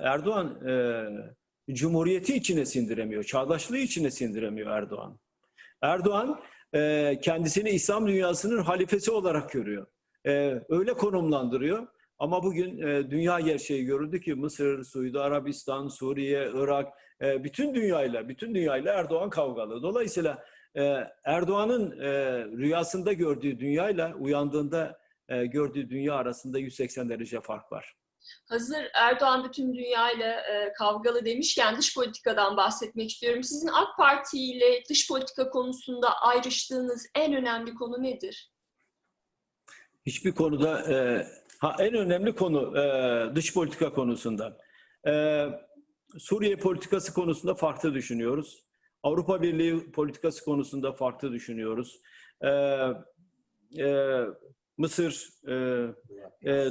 Erdoğan Cumhuriyeti içine sindiremiyor. Çağdaşlığı içine sindiremiyor Erdoğan. Erdoğan kendisini İslam dünyasının halifesi olarak görüyor. Öyle konumlandırıyor. Ama bugün dünya gerçeği görüldü ki Mısır, Suudi Arabistan, Suriye, Irak bütün dünyayla Erdoğan kavgalı. Dolayısıyla Erdoğan'ın rüyasında gördüğü dünyayla uyandığında gördüğü dünya arasında 180 derece fark var. Hazır Erdoğan bütün dünyayla kavgalı demişken dış politikadan bahsetmek istiyorum. Sizin AK Parti ile dış politika konusunda ayrıştığınız en önemli konu nedir? Hiçbir konuda en önemli konu dış politika konusunda. Suriye politikası konusunda farklı düşünüyoruz. Avrupa Birliği politikası konusunda farklı düşünüyoruz. Mısır,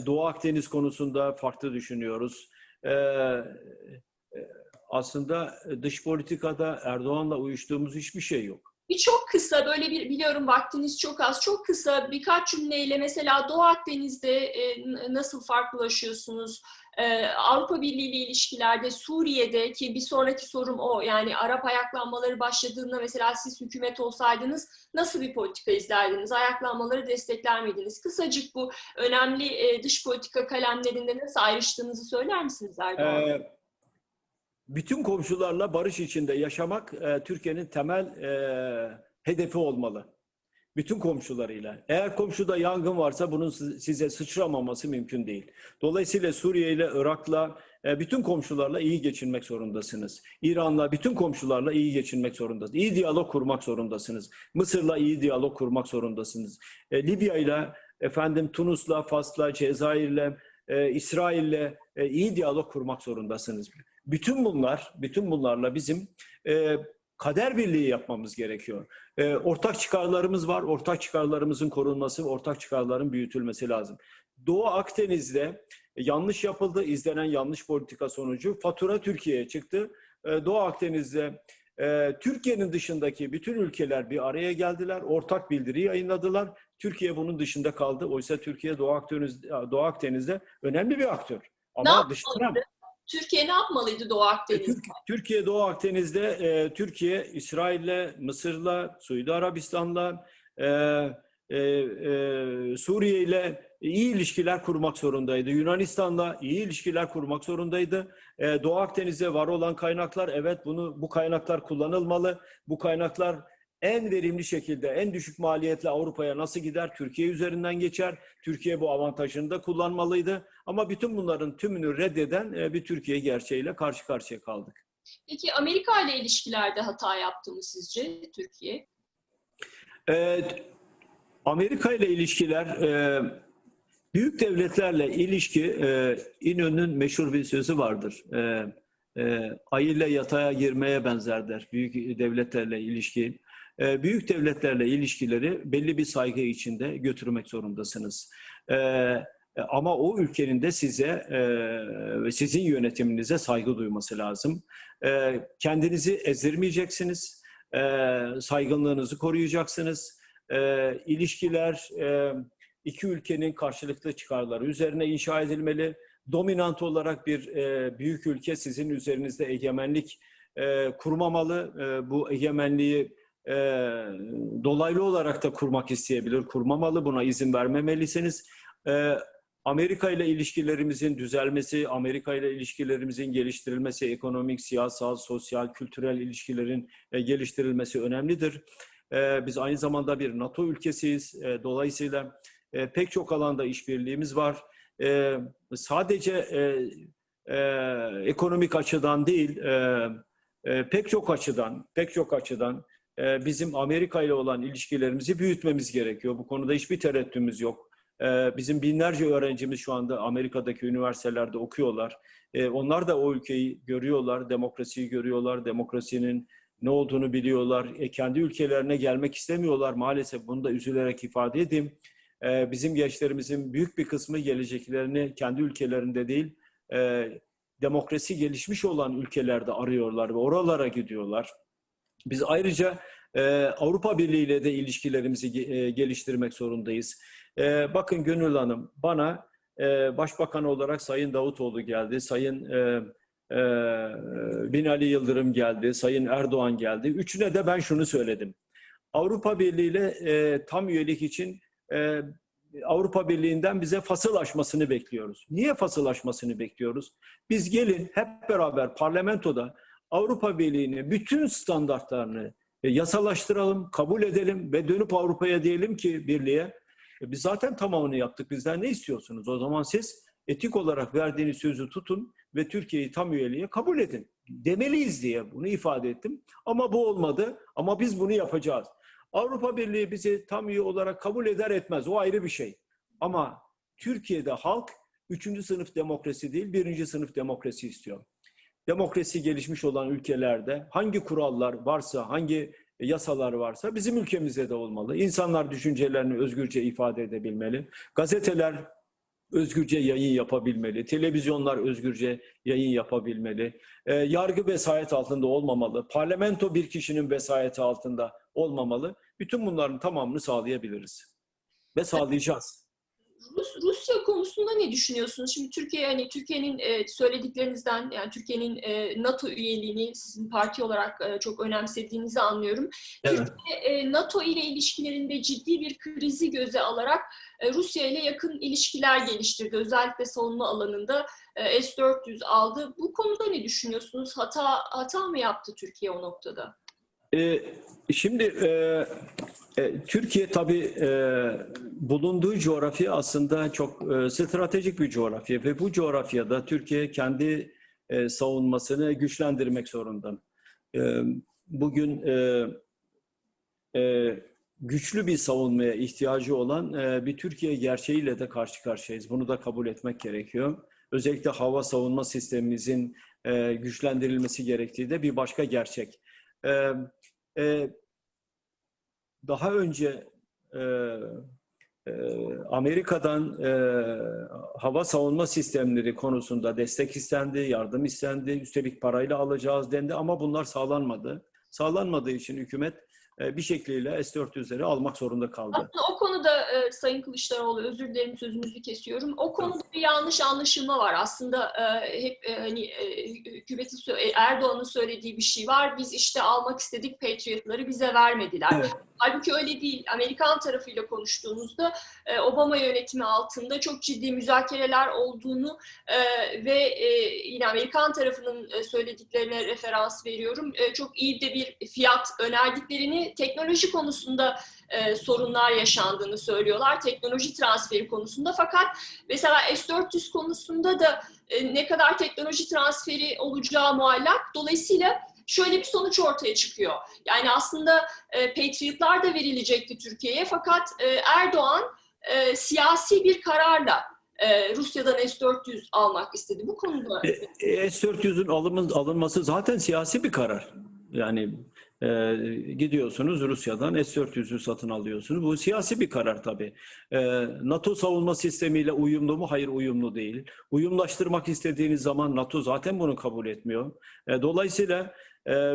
Doğu Akdeniz konusunda farklı düşünüyoruz. Aslında dış politikada Erdoğan'la uyuştuğumuz hiçbir şey yok. Çok kısa böyle biliyorum vaktiniz çok az. Çok kısa birkaç cümleyle mesela Doğu Akdeniz'de nasıl farklılaşıyorsunuz? Avrupa Birliği ile ilişkilerde, Suriye'de ki bir sonraki sorum o. Yani Arap ayaklanmaları başladığında mesela siz hükümet olsaydınız nasıl bir politika izlerdiniz? Ayaklanmaları destekler miydiniz? Kısacık bu önemli dış politika kalemlerinde nasıl ayrıştığınızı söyler misiniz Erdoğan? Bütün komşularla barış içinde yaşamak Türkiye'nin temel hedefi olmalı. Bütün komşularıyla. Eğer komşuda yangın varsa bunun size sıçramaması mümkün değil. Dolayısıyla Suriye ile Irak'la bütün komşularla iyi geçinmek zorundasınız. İran'la bütün komşularla iyi geçinmek zorundasınız. İyi diyalog kurmak zorundasınız. Mısır'la iyi diyalog kurmak zorundasınız. Libya'yla, Tunus'la, Fas'la, Cezayir'le, İsrail'le iyi diyalog kurmak zorundasınız. Bütün bunlarla bizim kader birliği yapmamız gerekiyor. Ortak çıkarlarımız var. Ortak çıkarlarımızın korunması, ortak çıkarların büyütülmesi lazım. Doğu Akdeniz'de yanlış yapıldı. İzlenen yanlış politika sonucu fatura Türkiye'ye çıktı. Doğu Akdeniz'de Türkiye'nin dışındaki bütün ülkeler bir araya geldiler. Ortak bildiri yayınladılar. Türkiye bunun dışında kaldı. Oysa Türkiye Doğu Akdeniz'de önemli bir aktör. Ne Ama yapmalıydı? Türkiye ne yapmalıydı Doğu Akdeniz'de? Türkiye Doğu Akdeniz'de Türkiye İsrail'le, Mısır'la, Suudi Arabistan'la, Suriye ile iyi ilişkiler kurmak zorundaydı. Yunanistan'la iyi ilişkiler kurmak zorundaydı. Doğu Akdeniz'de var olan kaynaklar, evet bu kaynaklar kullanılmalı. Bu kaynaklar en verimli şekilde, en düşük maliyetle Avrupa'ya nasıl gider? Türkiye üzerinden geçer. Türkiye bu avantajını da kullanmalıydı. Ama bütün bunların tümünü reddeden bir Türkiye gerçeğiyle karşı karşıya kaldık. Peki Amerika ile ilişkilerde hata yaptı mı sizce Türkiye? Amerika ile ilişkiler, büyük devletlerle ilişki, İnönü'nün meşhur bir sözü vardır. Ay ile yatağa girmeye benzer der. Büyük devletlerle ilişki. Büyük devletlerle ilişkileri belli bir saygı içinde götürmek zorundasınız. Ama o ülkenin de size ve sizin yönetiminize saygı duyması lazım. Kendinizi ezdirmeyeceksiniz. Saygınlığınızı koruyacaksınız. İlişkiler iki ülkenin karşılıklı çıkarları üzerine inşa edilmeli. Dominant olarak bir büyük ülke sizin üzerinizde egemenlik kurmamalı. Bu egemenliği dolaylı olarak da kurmak isteyebilir, kurmamalı. Buna izin vermemelisiniz. Amerika ile ilişkilerimizin düzelmesi, Amerika ile ilişkilerimizin geliştirilmesi, ekonomik, siyasal, sosyal, kültürel ilişkilerin geliştirilmesi önemlidir. Biz aynı zamanda bir NATO ülkesiyiz. Dolayısıyla pek çok alanda işbirliğimiz var. Sadece ekonomik açıdan değil, pek çok açıdan bizim Amerika ile olan ilişkilerimizi büyütmemiz gerekiyor. Bu konuda hiçbir tereddütümüz yok. Bizim binlerce öğrencimiz şu anda Amerika'daki üniversitelerde okuyorlar. Onlar da o ülkeyi görüyorlar, demokrasiyi görüyorlar, demokrasinin ne olduğunu biliyorlar. Kendi ülkelerine gelmek istemiyorlar maalesef. Bunu da üzülerek ifade edeyim. Bizim gençlerimizin büyük bir kısmı geleceklerini kendi ülkelerinde değil, demokrasi gelişmiş olan ülkelerde arıyorlar ve oralara gidiyorlar. Biz ayrıca Avrupa Birliği ile de ilişkilerimizi geliştirmek zorundayız. Bakın Gönül Hanım, bana Başbakan olarak Sayın Davutoğlu geldi, Sayın Binali Yıldırım geldi, Sayın Erdoğan geldi. Üçüne de ben şunu söyledim. Avrupa Birliği ile tam üyelik için Avrupa Birliği'nden bize fasıl açmasını bekliyoruz. Niye fasıl açmasını bekliyoruz? Biz gelin hep beraber parlamentoda Avrupa Birliği'nin bütün standartlarını yasalaştıralım, kabul edelim ve dönüp Avrupa'ya diyelim ki birliğe biz zaten tamamını yaptık. Bizden ne istiyorsunuz? O zaman siz etik olarak verdiğiniz sözü tutun ve Türkiye'yi tam üyeliğe kabul edin. Demeliyiz diye bunu ifade ettim. Ama bu olmadı. Ama biz bunu yapacağız. Avrupa Birliği bizi tam üye olarak kabul eder etmez. O ayrı bir şey. Ama Türkiye'de halk 3. sınıf demokrasi değil, 1. sınıf demokrasi istiyor. Demokrasi gelişmiş olan ülkelerde hangi kurallar varsa, hangi yasalar varsa bizim ülkemizde de olmalı. İnsanlar düşüncelerini özgürce ifade edebilmeli. Gazeteler özgürce yayın yapabilmeli. Televizyonlar özgürce yayın yapabilmeli. Yargı vesayet altında olmamalı. Parlamento bir kişinin vesayeti altında olmamalı. Bütün bunların tamamını sağlayabiliriz. Ve sağlayacağız. Rusya konusunda ne düşünüyorsunuz? Şimdi Türkiye'nin söylediklerinizden, yani Türkiye'nin NATO üyeliğini sizin parti olarak çok önemsediğinizi anlıyorum. Evet. Türkiye NATO ile ilişkilerinde ciddi bir krizi göze alarak Rusya ile yakın ilişkiler geliştirdi. Özellikle savunma alanında S-400 aldı. Bu konuda ne düşünüyorsunuz? Hata mı yaptı Türkiye o noktada? Şimdi Türkiye tabii bulunduğu coğrafya aslında çok stratejik bir coğrafya ve bu coğrafyada Türkiye kendi savunmasını güçlendirmek zorunda. Bugün güçlü bir savunmaya ihtiyacı olan bir Türkiye gerçeğiyle de karşı karşıyayız. Bunu da kabul etmek gerekiyor. Özellikle hava savunma sistemimizin güçlendirilmesi gerektiği de bir başka gerçek. Daha önce Amerika'dan hava savunma sistemleri konusunda destek istendi, yardım istendi, üstelik parayla alacağız dendi ama bunlar sağlanmadı. Sağlanmadığı için hükümet bir şekliyle S-400'leri almak zorunda kaldı. Aslında o konuda Sayın Kılıçdaroğlu, özür dilerim sözünüzü kesiyorum. O konuda bir yanlış anlaşılma var. Aslında hep hani hükümetin Erdoğan'ın söylediği bir şey var. Biz işte almak istedik, Patriot'ları bize vermediler. Evet. Halbuki öyle değil. Amerikan tarafıyla konuştuğumuzda Obama yönetimi altında çok ciddi müzakereler olduğunu ve yine Amerikan tarafının söylediklerine referans veriyorum. Çok iyi de bir fiyat önerdiklerini, teknoloji konusunda sorunlar yaşandığını söylüyorlar. Teknoloji transferi konusunda. Fakat mesela S-400 konusunda da ne kadar teknoloji transferi olacağı muallak. Dolayısıyla şöyle bir sonuç ortaya çıkıyor. Yani aslında Patriot'lar da verilecekti Türkiye'ye, fakat Erdoğan siyasi bir kararla Rusya'dan S-400 almak istedi. Bu konuda S-400'ün alınması zaten siyasi bir karar. Yani gidiyorsunuz Rusya'dan S-400'ü satın alıyorsunuz. Bu siyasi bir karar tabii. NATO savunma sistemiyle uyumlu mu? Hayır, uyumlu değil. Uyumlaştırmak istediğiniz zaman NATO zaten bunu kabul etmiyor. Dolayısıyla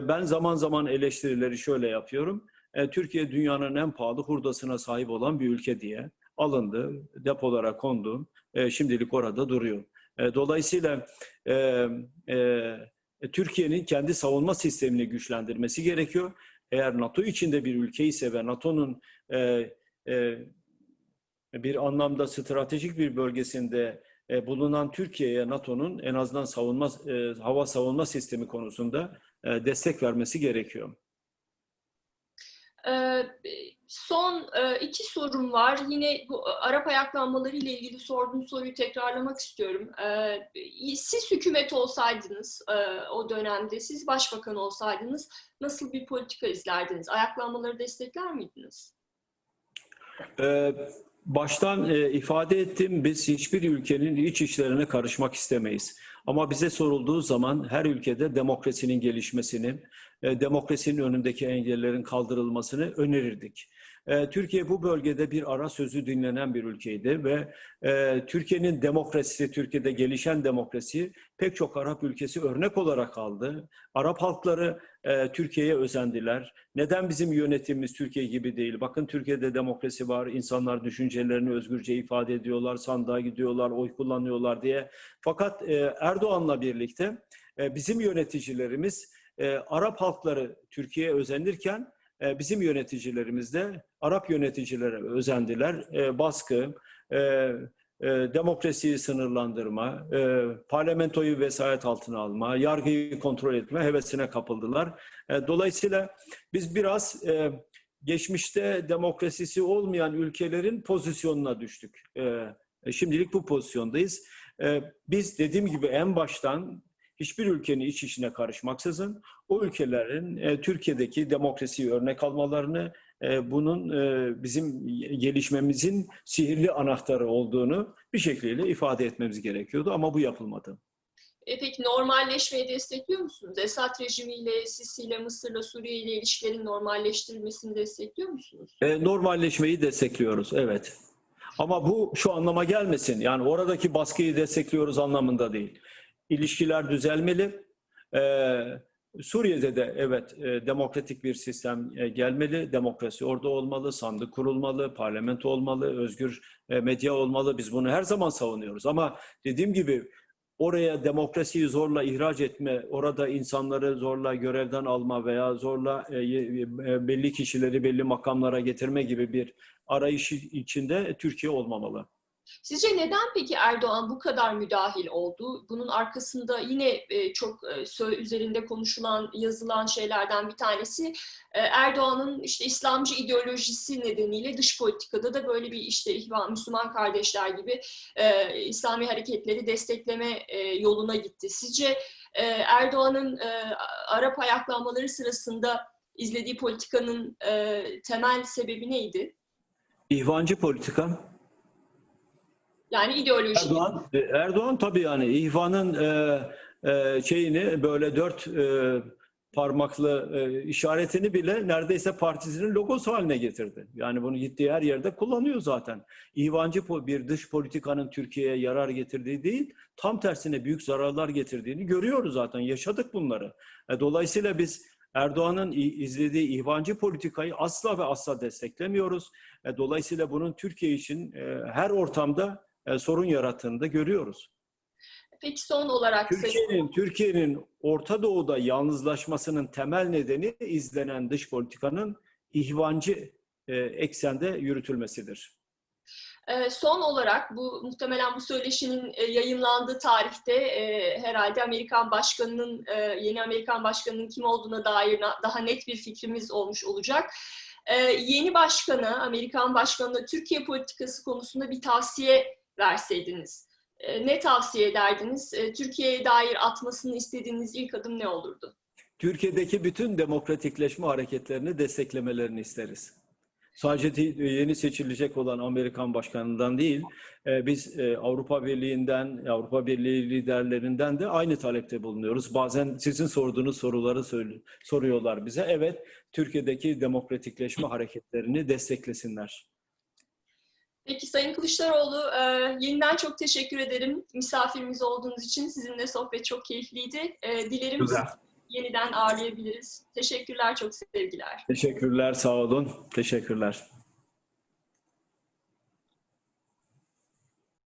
ben zaman zaman eleştirileri şöyle yapıyorum. Türkiye dünyanın en pahalı hurdasına sahip olan bir ülke diye alındı, depolara kondu. Şimdilik orada duruyor. Dolayısıyla Türkiye'nin kendi savunma sistemini güçlendirmesi gerekiyor. Eğer NATO içinde bir ülke ise ve NATO'nun bir anlamda stratejik bir bölgesinde bulunan Türkiye'ye NATO'nun en azından hava savunma sistemi konusunda destek vermesi gerekiyor. Son iki sorum var. Yine bu Arap ayaklanmaları ile ilgili sorduğum soruyu tekrarlamak istiyorum. Siz hükümet olsaydınız o dönemde, siz başbakan olsaydınız nasıl bir politika izlerdiniz? Ayaklanmaları destekler miydiniz? Baştan ifade ettim, biz hiçbir ülkenin iç işlerine karışmak istemeyiz. Ama bize sorulduğu zaman her ülkede demokrasinin gelişmesini, demokrasinin önündeki engellerin kaldırılmasını önerirdik. Türkiye bu bölgede bir ara sözü dinlenen bir ülkeydi ve Türkiye'nin demokrasisi, Türkiye'de gelişen demokrasi pek çok Arap ülkesi örnek olarak aldı. Arap halkları Türkiye'ye özendiler. Neden bizim yönetimimiz Türkiye gibi değil? Bakın Türkiye'de demokrasi var, insanlar düşüncelerini özgürce ifade ediyorlar, sandığa gidiyorlar, oy kullanıyorlar diye. Fakat Erdoğan'la birlikte bizim yöneticilerimiz Arap halkları Türkiye'ye özenirken bizim yöneticilerimiz de Arap yöneticilere özendiler. Baskı, demokrasiyi sınırlandırma, parlamentoyu vesayet altına alma, yargıyı kontrol etme hevesine kapıldılar. Dolayısıyla biz biraz geçmişte demokrasisi olmayan ülkelerin pozisyonuna düştük. Şimdilik bu pozisyondayız. Biz dediğim gibi en baştan hiçbir ülkenin iç işine karışmaksızın o ülkelerin Türkiye'deki demokrasiyi örnek almalarını, bunun bizim gelişmemizin sihirli anahtarı olduğunu bir şekilde ifade etmemiz gerekiyordu ama bu yapılmadı. Peki normalleşmeyi destekliyor musunuz? Esad rejimiyle, Sisi'yle, Mısır'la, Suriye ile ilişkilerin normalleştirilmesini destekliyor musunuz? Normalleşmeyi destekliyoruz, evet. Ama bu şu anlama gelmesin. Yani oradaki baskıyı destekliyoruz anlamında değil. İlişkiler düzelmeli. Suriye'de de evet demokratik bir sistem gelmeli. Demokrasi orada olmalı, sandık kurulmalı, parlamento olmalı, özgür medya olmalı. Biz bunu her zaman savunuyoruz. Ama dediğim gibi oraya demokrasiyi zorla ihraç etme, orada insanları zorla görevden alma veya zorla belli kişileri belli makamlara getirme gibi bir arayış içinde Türkiye olmamalı. Sizce neden peki Erdoğan bu kadar müdahil oldu? Bunun arkasında yine çok üzerinde konuşulan, yazılan şeylerden bir tanesi Erdoğan'ın işte İslamcı ideolojisi nedeniyle dış politikada da böyle bir işte Müslüman kardeşler gibi İslami hareketleri destekleme yoluna gitti. Sizce Erdoğan'ın Arap ayaklanmaları sırasında izlediği politikanın temel sebebi neydi? İhvancı politika. Yani ideoloji. Erdoğan tabii yani İhvan'ın şeyini böyle dört parmaklı işaretini bile neredeyse partisinin logosu haline getirdi. Yani bunu gittiği her yerde kullanıyor zaten. İhvancı bir dış politikanın Türkiye'ye yarar getirdiği değil, tam tersine büyük zararlar getirdiğini görüyoruz zaten. Yaşadık bunları. Dolayısıyla biz Erdoğan'ın izlediği ihvancı politikayı asla ve asla desteklemiyoruz. Dolayısıyla bunun Türkiye için her ortamda sorun yarattığını da görüyoruz. Peki son olarak Türkiye'nin Orta Doğu'da yalnızlaşmasının temel nedeni izlenen dış politikanın ihvancı eksende yürütülmesidir. Son olarak muhtemelen bu söyleşinin yayınlandığı tarihte herhalde yeni Amerikan başkanının kim olduğuna dair daha net bir fikrimiz olmuş olacak. Yeni Amerikan başkanına Türkiye politikası konusunda bir tavsiye verseydiniz, ne tavsiye ederdiniz? Türkiye'ye dair atmasını istediğiniz ilk adım ne olurdu? Türkiye'deki bütün demokratikleşme hareketlerini desteklemelerini isteriz. Sadece yeni seçilecek olan Amerikan başkanından değil, biz Avrupa Birliği'nden, Avrupa Birliği liderlerinden de aynı talepte bulunuyoruz. Bazen sizin sorduğunuz soruları soruyorlar bize. Evet, Türkiye'deki demokratikleşme hareketlerini desteklesinler. Peki Sayın Kılıçdaroğlu, yeniden çok teşekkür ederim misafirimiz olduğunuz için. Sizinle sohbet çok keyifliydi. Dilerim yeniden ağırlayabiliriz. Teşekkürler, çok sevgiler. Teşekkürler, sağ olun. Teşekkürler.